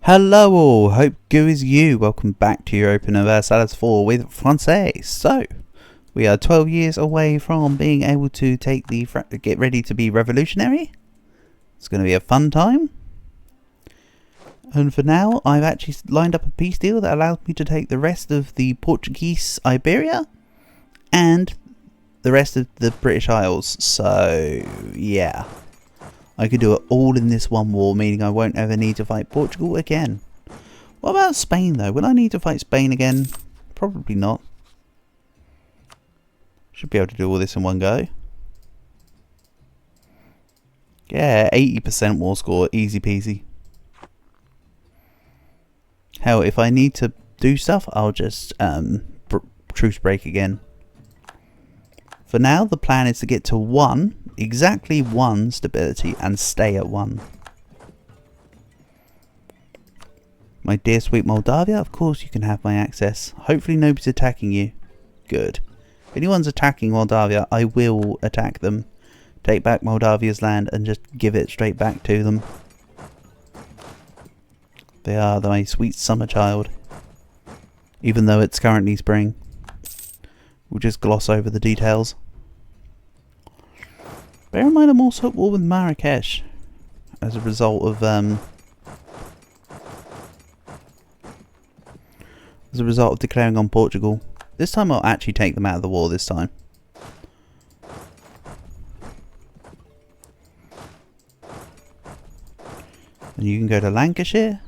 Hello all, hope good is you. Welcome back to your Open Universalis 4 with Francais. So, we are 12 years away from being able to get ready to be revolutionary. It's going to be a fun time. And for now, I've actually lined up a peace deal that allows me to take the rest of the Portuguese Iberia and the rest of the British Isles. So, yeah. I could do it all in this one war, meaning I won't ever need to fight Portugal again. What about Spain though? Will I need to fight Spain again? Probably not. Should be able to do all this in one go. Yeah, 80% war score, easy peasy. Hell, if I need to do stuff, I'll just truce break again. For now, the plan is to get to exactly one stability and stay at 1. My dear sweet Moldavia, of course you can have my access. Hopefully nobody's attacking you. Good. If anyone's attacking Moldavia, I will attack them. Take back Moldavia's land and just give it straight back to them. They are my sweet summer child. Even though it's currently spring. We'll just gloss over the details. Bear in mind I'm also at war with Marrakesh as a result of declaring on Portugal. This time I'll actually take them out of the war this time. And you can go to Lancashire.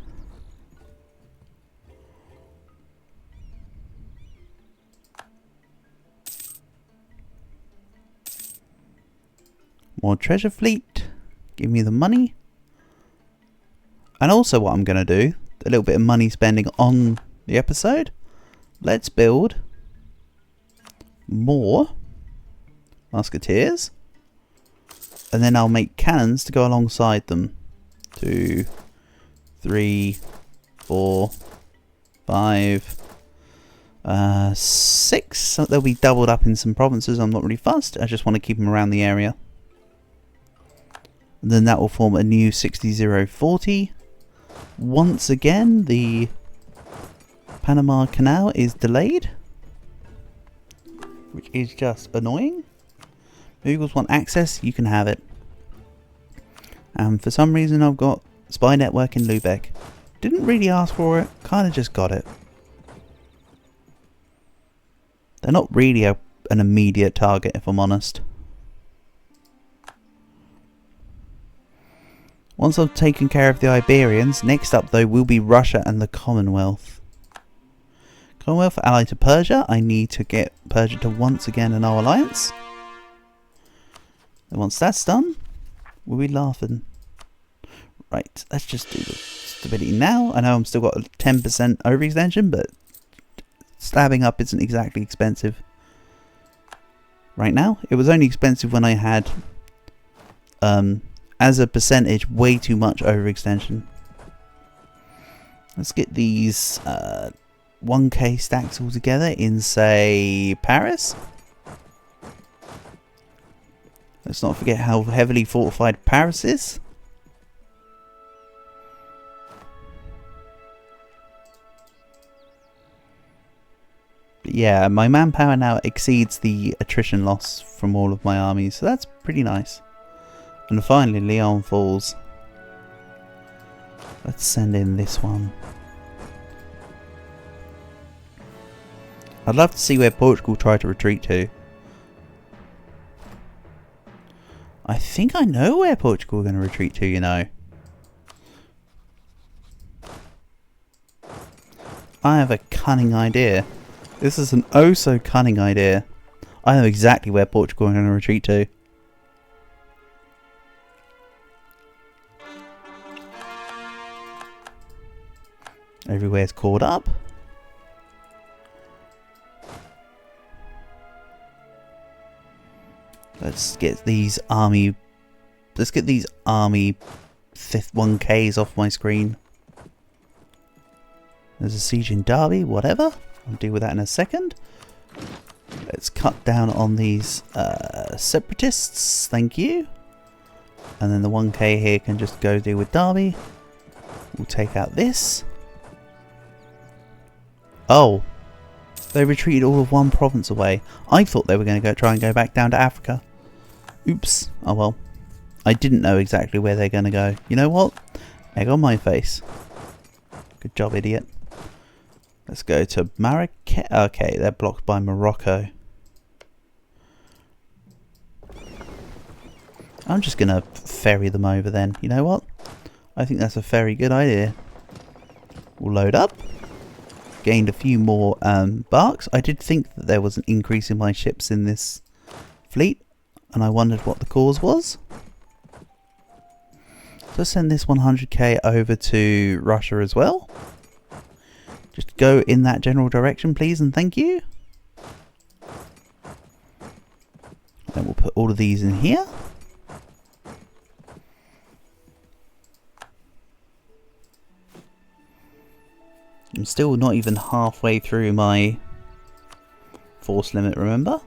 More treasure fleet. Give me the money. And also what I'm going to do, a little bit of money spending on the episode. Let's build more musketeers. And then I'll make cannons to go alongside them. 2, 3, 4, 5, 6. So they'll be doubled up in some provinces. I'm not really fussed. I just want to keep them around the area. And then that will form a new 60-040. Once again, the Panama Canal is delayed, which is just annoying. Mughals want access, you can have it. And for some reason I've got spy network in Lubeck. Didn't really ask for it, kind of just got it. They're not really an immediate target, if I'm honest. Once I've taken care of the Iberians, next up though will be Russia and the Commonwealth. Commonwealth allied to Persia. I need to get Persia to once again in our alliance. And once that's done, we'll be laughing. Right, let's just do the stability now. I know I'm still got a 10% overextension, but stabbing up isn't exactly expensive. Right now, it was only expensive when I had as a percentage, way too much overextension. Let's get these 1k stacks all together in, say, Paris. Let's not forget how heavily fortified Paris is. But yeah, my manpower now exceeds the attrition loss from all of my armies, so that's pretty nice. And finally, Lyon falls. Let's send in this one. I'd love to see where Portugal try to retreat to. I think I know where Portugal are going to retreat to, you know. I have a cunning idea. This is an oh so cunning idea. I know exactly where Portugal are going to retreat to. Everywhere's caught up. Let's get these army 1Ks off my screen. There's a siege in Derby, whatever. I'll deal with that in a second. Let's cut down on these separatists, thank you. And then the 1K here can just go deal with Derby. We'll take out this. Oh, they retreated all of one province away. I thought they were going to try and go back down to Africa. Oops. Oh well. I didn't know exactly where they're going to go. You know what? Egg on my face. Good job, idiot. Let's go to Marrakech. Okay, they're blocked by Morocco. I'm just going to ferry them over then. You know what? I think that's a very good idea. We'll load up. Gained a few more barks. I did think that there was an increase in my ships in this fleet, and I wondered what the cause was. So send this 100k over to Russia as well. Just go in that general direction, please, and thank you. Then we'll put all of these in here. I'm still not even halfway through my force limit, remember?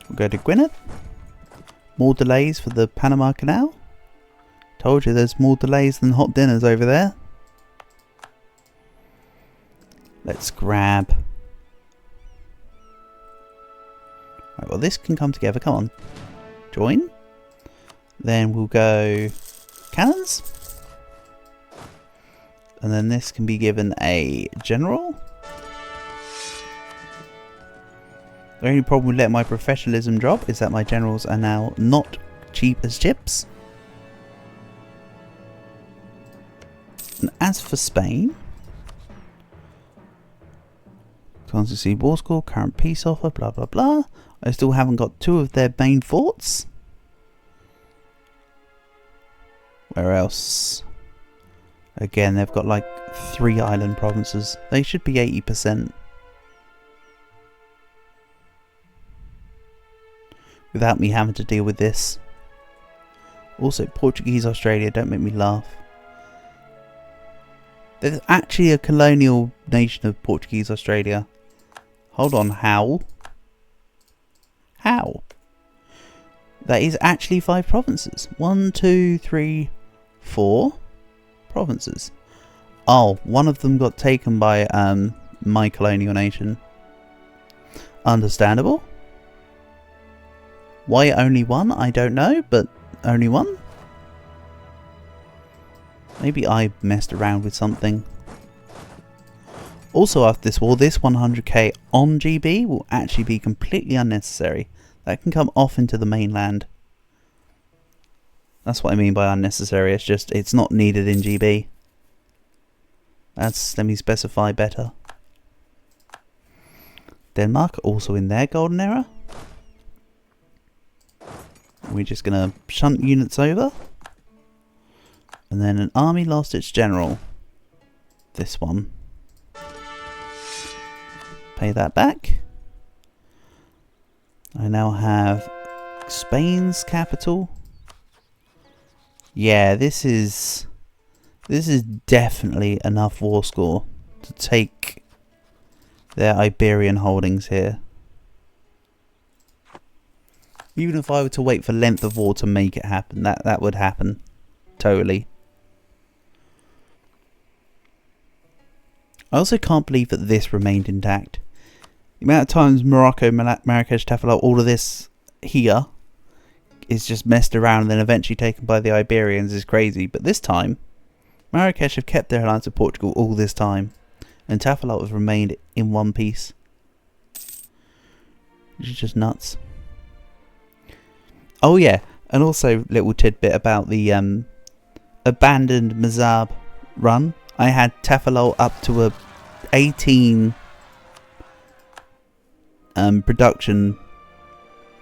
We'll go to Gwynedd. More delays for the Panama Canal. Told you there's more delays than hot dinners over there. Let's grab... Right, well, this can come together. Come on. Join. Then we'll go... cannons. And then this can be given a general. The only problem with letting my professionalism drop is that my generals are now not cheap as chips. And as for Spain, Constancy War Score, current peace offer, blah blah blah. I still haven't got 2 of their main forts. Where else? Again, they've got like 3 island provinces. They should be 80%. Without me having to deal with this. Also, Portuguese Australia, don't make me laugh. There's actually a colonial nation of Portuguese Australia. Hold on, how? How? That is actually 5 provinces. 1, 2, 3, 4 provinces. Oh, one of them got taken by my colonial nation. Understandable. Why only 1? I don't know, but only 1? Maybe I messed around with something. Also after this war, this 100k on GB will actually be completely unnecessary. That can come off into the mainland. That's what I mean by unnecessary. It's just, it's not needed in GB. Let me specify better. Denmark also in their golden era. We're just going to shunt units over. And then an army lost its general. This one. Pay that back. I now have Spain's capital. Yeah, this is definitely enough war score to take their Iberian holdings here. Even if I were to wait for length of war to make it happen, that would happen. Totally. I also can't believe that this remained intact. The amount of times Morocco, Marrakech, Tafalla, all of this here is just messed around and then eventually taken by the Iberians is crazy. But this time, Marrakech have kept their alliance with Portugal all this time. And Tafalla have remained in one piece. Which is just nuts. Oh yeah, and also little tidbit about the abandoned Mazab run. I had Tafalla up to a 18 production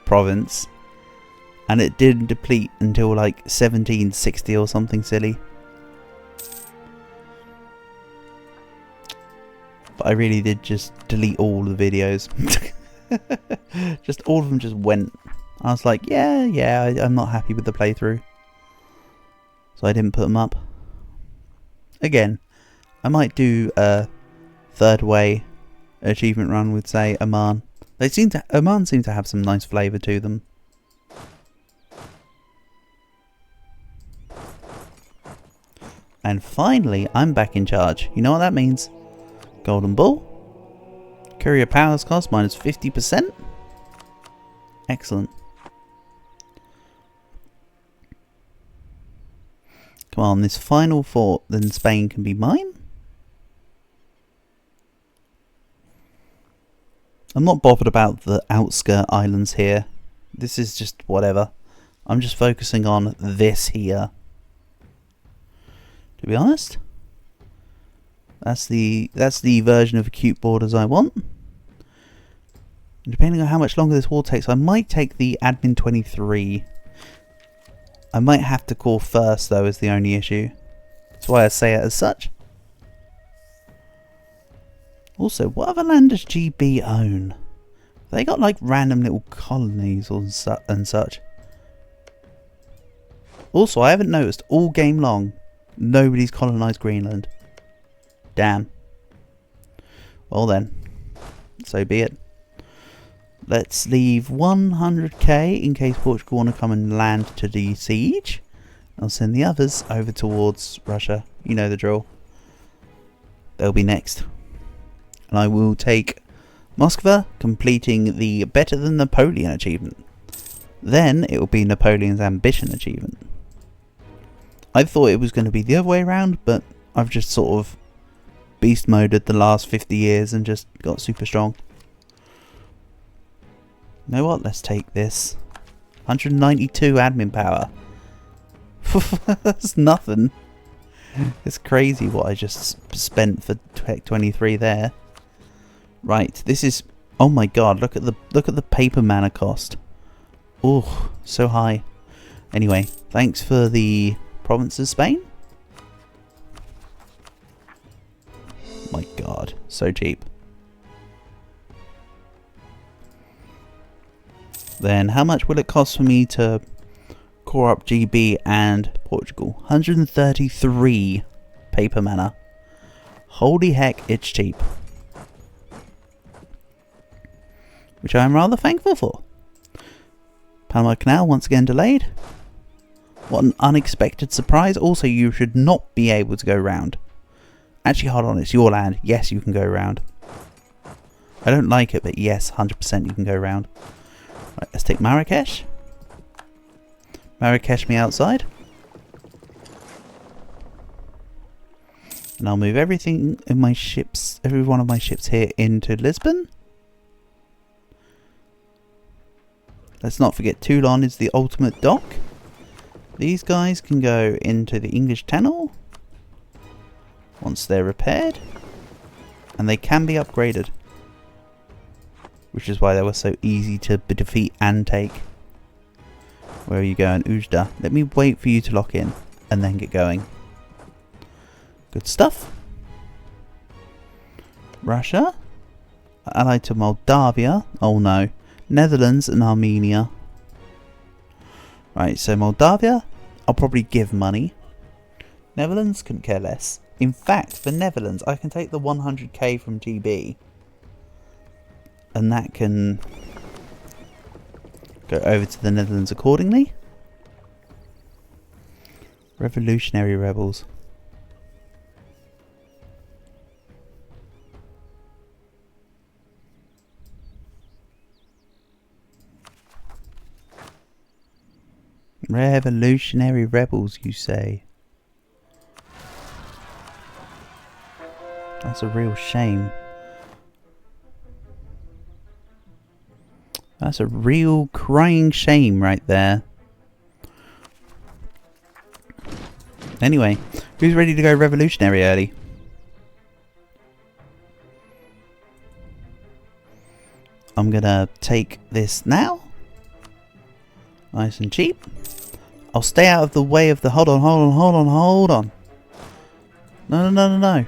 province, and it didn't deplete until like 1760 or something silly. But I really did just delete all the videos. Just all of them just went. I was like, yeah, I'm not happy with the playthrough. So I didn't put them up. Again, I might do a third way achievement run with, say, Oman. Oman seem to have some nice flavour to them. And finally, I'm back in charge. You know what that means? Golden Bull. Courier powers cost minus 50%. Excellent. Come on, this final fort, then Spain can be mine. I'm not bothered about the outskirt islands here. This is just whatever. I'm just focusing on this here. To be honest, that's the version of acute borders I want. And depending on how much longer this war takes, I might take the admin 23. I might have to call first though, is the only issue. That's why I say it as such. Also, what other land does GB own? They got like random little colonies or and such. Also, I haven't noticed all game long, nobody's colonised Greenland. Damn. Well then, so be it. Let's leave 100k in case Portugal want to come and land to the siege. I'll send the others over towards Russia. You know the drill. They'll be next. And I will take Moscow, completing the Better Than Napoleon achievement. Then it will be Napoleon's Ambition achievement. I thought it was going to be the other way around, but I've just sort of beast moded the last 50 years and just got super strong. You know what? Let's take this. 192 admin power. That's nothing. It's crazy what I just spent for Tech 23 there. Right, this is, oh my god, look at the paper mana cost. Oh, so high. Anyway, thanks for the province of Spain. My god, so cheap. Then how much will it cost for me to core up GB and Portugal? 133 paper mana. Holy heck, it's cheap. Which I am rather thankful for. Panama Canal once again delayed. What an unexpected surprise. Also, you should not be able to go round. Actually, hold on, it's your land. Yes, you can go round. I don't like it, but yes, 100% you can go round. Right, let's take Marrakesh. Marrakesh me outside. And I'll move everything in my ships, every one of my ships here into Lisbon. Let's not forget Toulon is the ultimate dock. These guys can go into the English Channel once they're repaired. And they can be upgraded. Which is why they were so easy to defeat and take. Where are you going? Ujda. Let me wait for you to lock in and then get going. Good stuff. Russia. Allied to Moldavia. Oh no. Netherlands and Armenia. Right, so Moldavia, I'll probably give money. Netherlands couldn't care less. In fact, for Netherlands, I can take the 100k from GB. And that can go over to the Netherlands accordingly. Revolutionary rebels. Revolutionary rebels, you say? That's a real shame. That's a real crying shame right there. Anyway, who's ready to go revolutionary early? I'm gonna take this now. Nice and cheap. I'll stay out of the way of the... Hold on. No.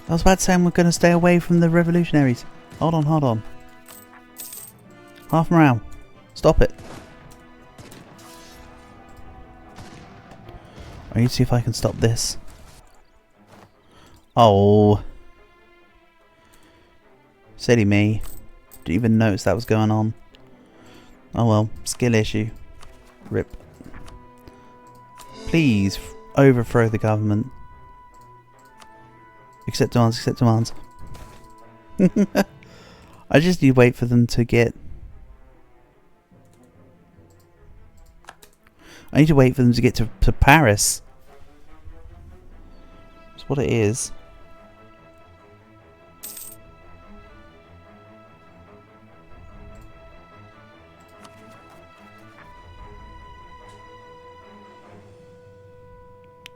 I was about to say I'm going to stay away from the revolutionaries. Hold on. Half morale. Stop it. I need to see if I can stop this. Oh. Silly me. Didn't even notice that was going on. Oh well. Skill issue. Rip. Please. overthrow the government. Accept demands, accept demands. I just need to wait for them to get... I need to wait for them to get to Paris. That's what it is.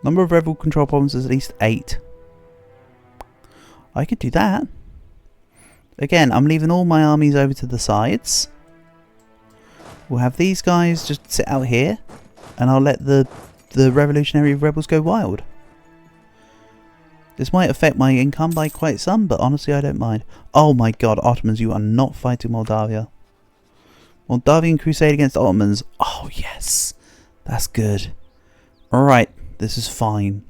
Number of rebel control problems is at least 8. I could do that. Again, I'm leaving all my armies over to the sides. We'll have these guys just sit out here, and I'll let the revolutionary rebels go wild. This might affect my income by quite some, but honestly I don't mind. Oh my god, Ottomans, you are not fighting Moldavia. Moldavian crusade against Ottomans. Oh yes, that's good. Alright, this is fine.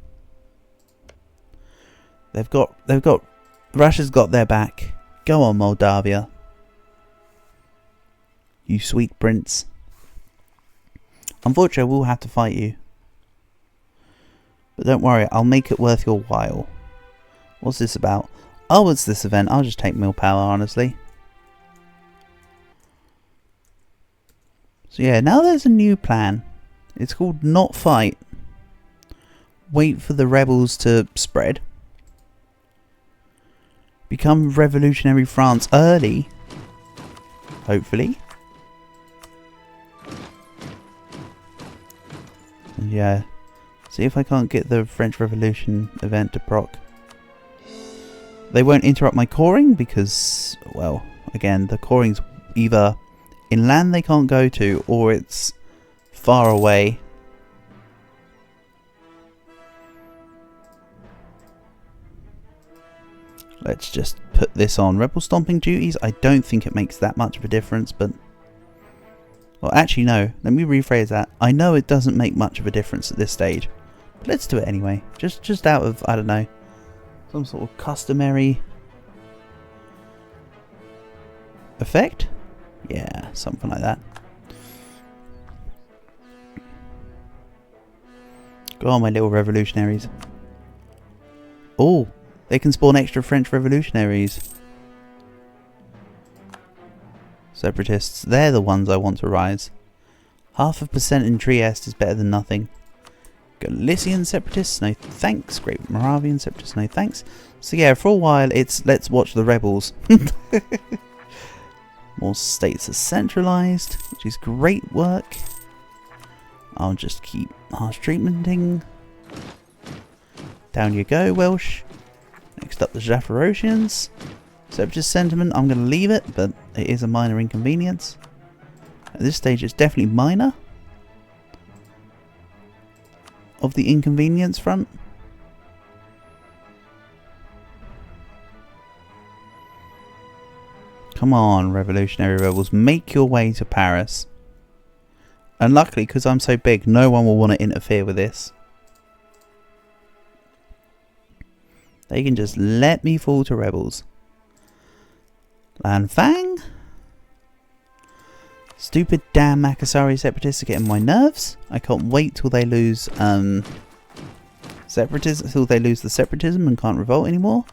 Russia's got their back. Go on, Moldavia. You sweet prince. Unfortunately, I will have to fight you. But don't worry, I'll make it worth your while. What's this about? Oh, it's this event. I'll just take mill power, honestly. So yeah, now there's a new plan. It's called not fight. Wait for the rebels to spread. Become revolutionary France early. Hopefully. And yeah. See if I can't get the French Revolution event to proc. They won't interrupt my coring because, well, again, the coring's either inland they can't go to or it's far away. Let's just put this on rebel stomping duties. I don't think it makes that much of a difference, but... Well, actually, no. Let me rephrase that. I know it doesn't make much of a difference at this stage. But let's do it anyway. Just out of, I don't know, some sort of customary effect? Yeah, something like that. Go on, my little revolutionaries. Oh! They can spawn extra French revolutionaries. Separatists, they're the ones I want to rise. 0.5% in Trieste is better than nothing. Galician separatists, no thanks. Great Moravian separatists, no thanks. So yeah, for a while it's let's watch the rebels. More states are centralised, which is great work. I'll just keep harsh treatmenting. Down you go, Welsh. Next up, the Zaporozhians. Separatist sentiment, I'm going to leave it, but it is a minor inconvenience. At this stage, it's definitely minor. Of the inconvenience front. Come on, revolutionary rebels, make your way to Paris. And luckily, because I'm so big, no one will want to interfere with this. They can just let me fall to rebels. Lanfang? Stupid damn Makassari separatists are getting my nerves. I can't wait till they lose separatism, till they lose the separatism and can't revolt anymore.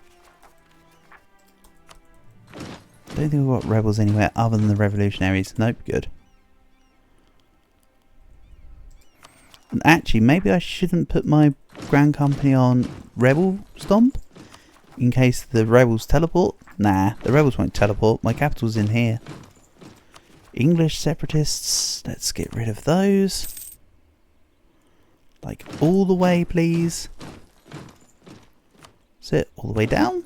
Don't think we've got rebels anywhere other than the revolutionaries. Nope, good. And actually, maybe I shouldn't put my Grand Company on Rebel Stomp in case the rebels teleport. Nah, the rebels won't teleport. My capital's in here. English separatists, let's get rid of those. Like all the way, please. Sit all the way down.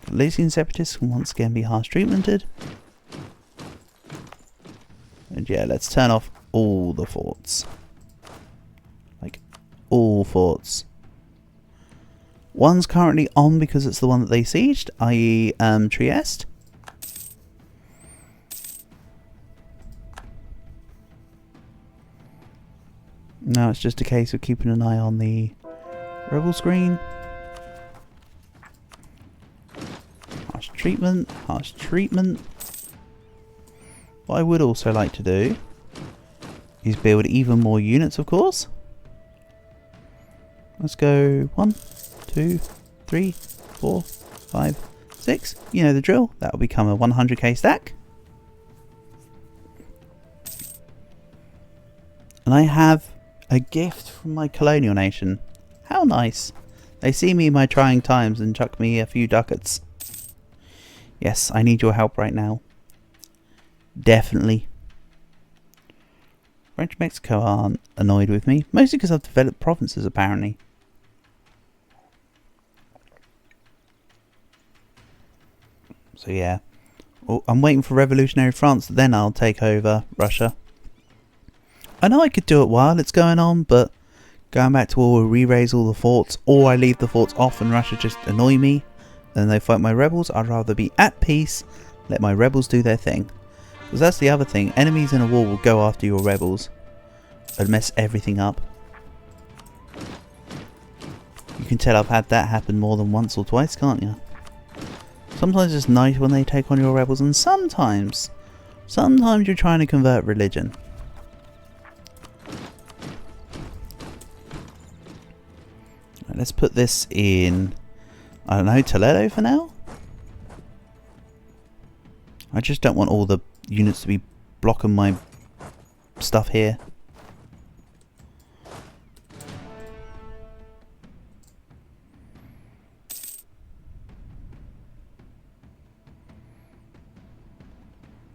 Galician separatists can once again be harsh treatmented. And yeah, let's turn off all the forts. Like, all forts. One's currently on because it's the one that they sieged, i.e. Trieste. Now it's just a case of keeping an eye on the rebel screen. Harsh treatment, harsh treatment. What I would also like to do is build even more units, of course. Let's go 1, 2, 3, 4, 5, 6. You know the drill. That will become a 100k stack. And I have a gift from my colonial nation. How nice. They see me in my trying times and chuck me a few ducats. Yes, I need your help right now. Definitely. French Mexico aren't annoyed with me. Mostly because I've developed provinces apparently. So yeah. Oh, I'm waiting for revolutionary France, then I'll take over Russia. I know I could do it while it's going on, but going back to war, re-raise all the forts, or I leave the forts off and Russia just annoy me, then they fight my rebels. I'd rather be at peace, let my rebels do their thing. Because that's the other thing, enemies in a war will go after your rebels and mess everything up. You can tell I've had that happen more than once or twice, can't you? Sometimes it's nice when they take on your rebels, and sometimes you're trying to convert religion. Right, let's put this in, I don't know, Toledo for now? I just don't want all the units to be blocking my stuff here.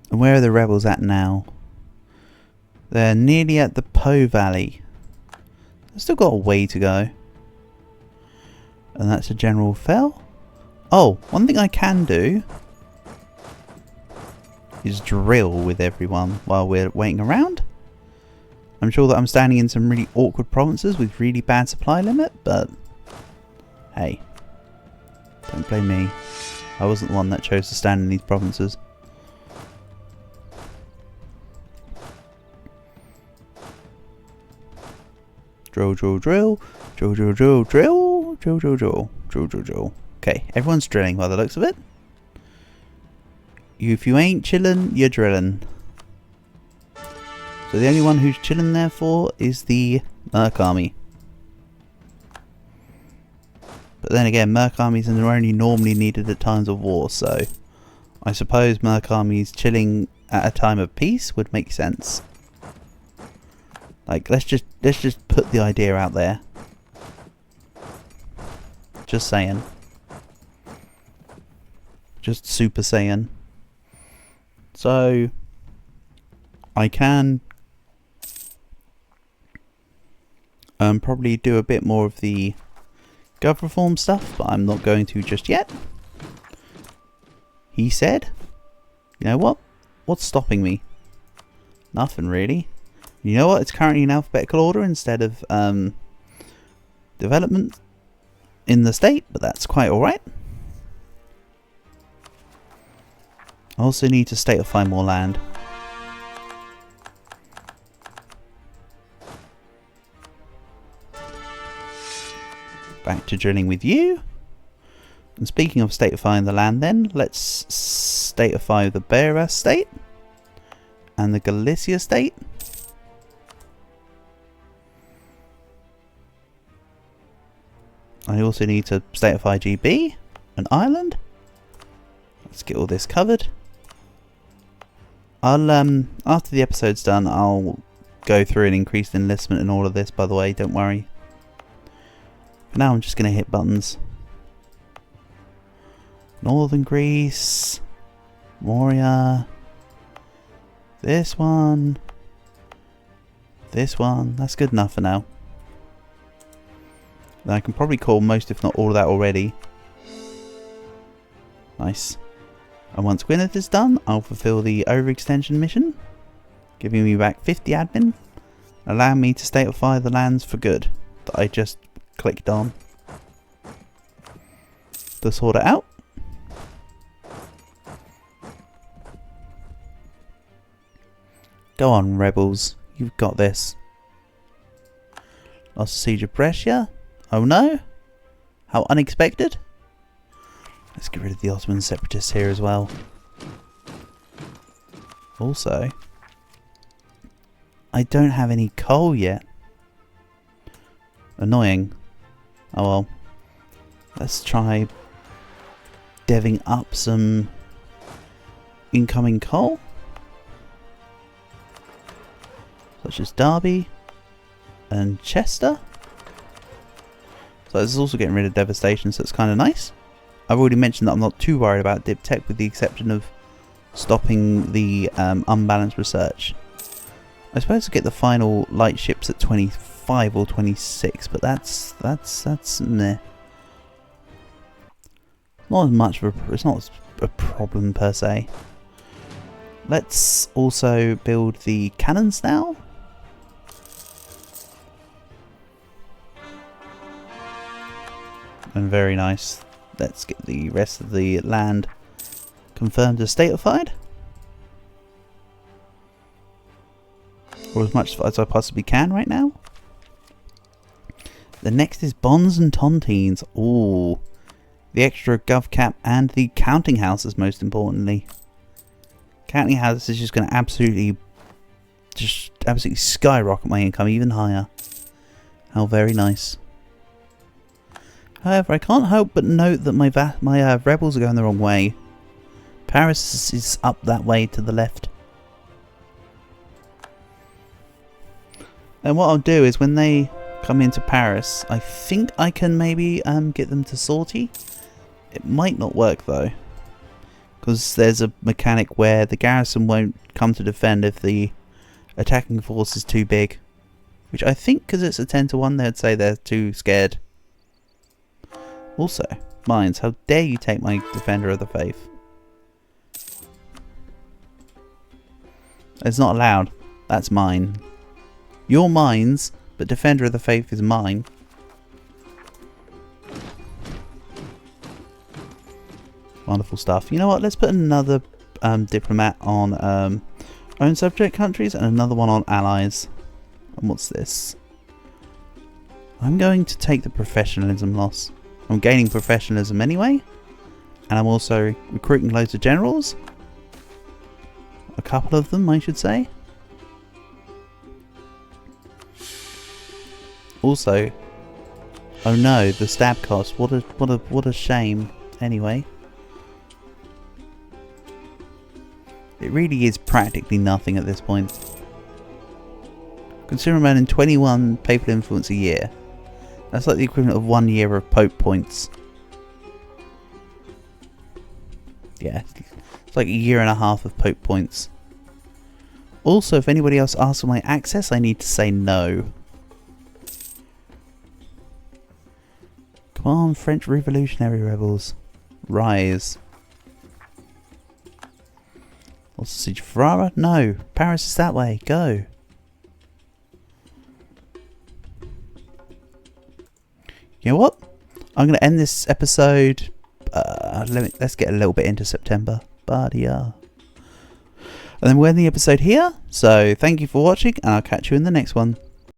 And where are the rebels at now? They're nearly at the Po Valley. They've still got a way to go. And that's a general fell. Oh, one thing I can do is drill with everyone while we're waiting around. I'm sure that I'm standing in some really awkward provinces with really bad supply limit, but hey, don't blame me. I wasn't the one that chose to stand in these provinces. Drill, drill, drill, drill, drill, drill, drill, drill, drill, drill, drill, drill, drill. Okay, everyone's drilling by the looks of it. If you ain't chilling, you're drilling. So the only one who's chilling therefore is the Merc Army. But then again, Merc Armies are only normally needed at times of war, so I suppose Merc Armies chilling at a time of peace would make sense. Like, let's just put the idea out there. Just saying. Just super saying. So I can probably do a bit more of the gov reform stuff, but I'm not going to just yet. He said, you know what? What's stopping me? Nothing really. You know what? It's currently in alphabetical order instead of development in the state, but that's quite alright. I also need to statify more land. Back to drilling with you. And speaking of statifying the land then, let's statify the Beira state and the Galicia state. I also need to statify GB and Ireland. Let's get all this covered. I'll after the episode's done, I'll go through and increase the enlistment and all of this, by the way, don't worry. For now I'm just gonna hit buttons. Northern Greece, Moria, this one, that's good enough for now. Then I can probably call most if not all of that already. Nice. And once Gwynedd is done, I'll fulfill the overextension mission, giving me back 50 admin, allowing me to statify the lands for good that I just clicked on to sort it out. Go on, rebels, you've got this. Lost the siege of Brescia. Oh no, how unexpected. Let's get rid of the Ottoman separatists here as well. Also, I don't have any coal yet. Annoying. Oh well. Let's try deving up some incoming coal. Such as Derby and Chester. So this is also getting rid of devastation, so it's kind of nice. I've already mentioned that I'm not too worried about Dip Tech, with the exception of stopping the unbalanced research. I suppose to get the final light ships at 25 or 26, but that's meh. Not as much of a, it's not a problem per se. Let's also build the cannons now. And very nice. Let's get the rest of the land confirmed as statified. Or as much as I possibly can right now. The next is bonds and tontines. Ooh. The extra gov cap and the counting houses, most importantly. Counting houses is just going to absolutely skyrocket my income even higher. How very nice. However, I can't help but note that my rebels are going the wrong way. Paris is up that way to the left. And what I'll do is when they come into Paris, I think I can maybe get them to sortie. It might not work though, because there's a mechanic where the garrison won't come to defend if the attacking force is too big. Which I think, because it's a 10-to-1, they'd say they're too scared. Also, mines, how dare you take my Defender of the Faith? It's not allowed. That's mine. Your mines, but Defender of the Faith is mine. Wonderful stuff. You know what? Let's put another diplomat on own subject countries and another one on allies. And what's this? I'm going to take the professionalism loss. I'm gaining professionalism anyway. And I'm also recruiting loads of generals. A couple of them, I should say. Also, oh no, the stab cost. What a shame. Anyway, it really is practically nothing at this point. Considering I'm earning 21 papal influence a year, that's like the equivalent of 1 year of Pope points. Yeah, it's like a year and a half of Pope points. Also, if anybody else asks for my access, I need to say no. Come on, French revolutionary rebels. Rise. Also, Siege Ferrara? No. Paris is that way. Go. You know what? I'm going to end this episode. Let's get a little bit into September. But yeah. And then we'll end the episode here. So thank you for watching, and I'll catch you in the next one.